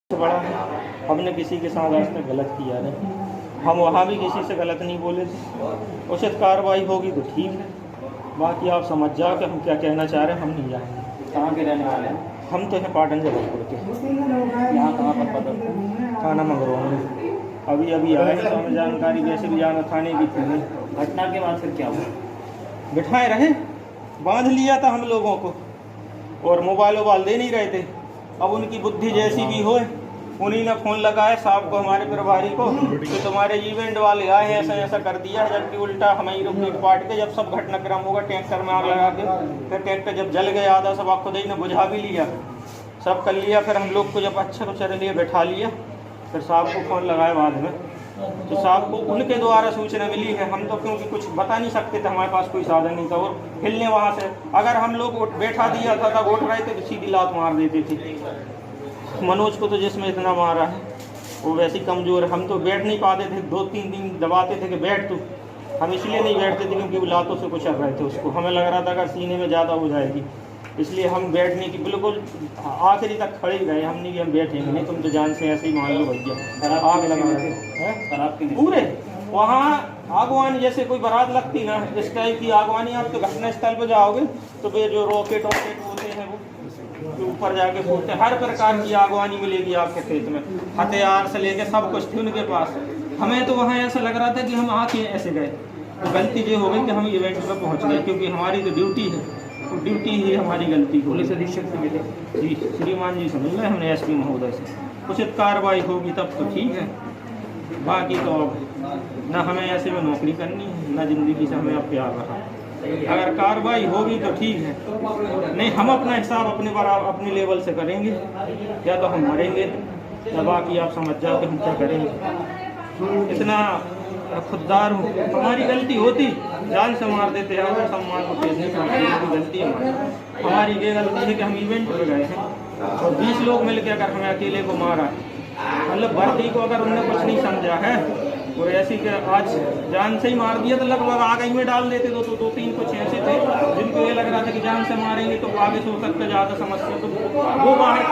बड़ा है, हमने किसी के साथ आज तक गलत किया नहीं। हम वहाँ भी किसी से गलत नहीं बोले थे। उचित कार्रवाई होगी तो ठीक है, बाकी आप समझ जाओ कि हम क्या कहना चाह रहे हैं। हम नहीं जाएंगे। कहाँ के रहने वाले हैं? हम तो हैं पाटन जबलपुर के। यहाँ कहाँ पर पदक? थाना मंगरौन में अभी अभी आए हैं, तो हमें जानकारी वैसे भी जाना थाने की थी नहीं। घटना के बाद फिर क्या हुआ? बिठाए रहे, बांध लिया था हम लोगों को, और मोबाइल वोबाइल दे नहीं रहे थे। अब उनकी बुद्धि जैसी भी हो, उन्हीं ने फ़ोन लगाया साहब को, हमारे प्रभारी को, कि तुम्हारे इवेंट वाले आए हैं, ऐसा ऐसा कर दिया है। जबकि उल्टा हमें पीट पाट के जब सब घटनाक्रम होगा ट्रैक्टर में आग लगा के, फिर ट्रैक्टर जब जल गया आधा, सब आपको खुद ही ने बुझा भी लिया, सब कर लिया। फिर हम लोग को जब अच्छा तो चल लिए बैठा लिया, फिर साहब को फ़ोन लगाया बाद में, तो साहब को उनके द्वारा सूचना मिली है। हम तो क्योंकि कुछ बता नहीं सकते थे, हमारे पास कोई साधन नहीं था, और हिलने वहाँ से अगर हम लोग बैठा दिया था तब उठ रहे थे तो सीधी लात मार देते थे। मनोज को तो जिसमें इतना मारा है वो वैसे कमज़ोर है। हम तो बैठ नहीं पाते थे, 2-3 दिन दबाते थे कि बैठ तू। हम इसलिए नहीं बैठते थे क्योंकि वो लातों से कुचल रहे थे उसको। हमें लग रहा था अगर सीने में ज़्यादा हो जाएगी, इसलिए हम बैठने की बिल्कुल आखिरी तक खड़े गए। हम नहीं कि हम बैठेंगे नहीं, तुम तो जान से ऐसे ही मान लो भैया। आग लगा रहे पूरे वहाँ आगवानी, जैसे कोई बारात लगती ना इस टाइप की आगवानी। आप तो घटना स्थल पर जाओगे तो वे जो रॉकेट होते हैं वो ऊपर जाके फूटते, हर प्रकार की आगवानी मिलेगी आपके खेत में। हथियार से लेके सब कुछ थी उनके पास। हमें तो वहाँ ऐसा लग रहा था कि हम आके ऐसे गए, तो गलती ये हो गई कि हम इवेंट पर पहुँच गए, क्योंकि हमारी तो ड्यूटी है, तो ड्यूटी ही हमारी गलती। पुलिस अधीक्षक से मिले जी, श्रीमान जी से मिल रहे हमने, SP महोदय से। उचित कार्रवाई होगी तब तो ठीक है, बाकी तो अब न हमें ऐसे में नौकरी करनी है, न ज़िंदगी से हमें अब प्यार रहा। अगर कार्रवाई होगी तो ठीक है, नहीं हम अपना हिसाब अपने लेवल से करेंगे, या तो हम मरेंगे या बाकी आप समझ जाओ कि हम क्या करेंगे। इतना खुददार हो, हमारी गलती होती जान से मार देते हैं, अगर सम्मान को तेज नहीं करते, गलती हमारी ये गलती है कि हम इवेंट पर गए हैं और 20 लोग मिलकर अगर हमें अकेले को मारा, मतलब वर्दी को अगर उन्होंने कुछ नहीं समझा है और ऐसी कि आज जान से ही मार दिया, तो लगभग आग ही में डाल देते। तो 2-3 कुछ ऐसे थे जिनको ये लग रहा था कि जान से मारेंगे तो आगे से हो सकता ज़्यादा समस्या, तो वो बाहर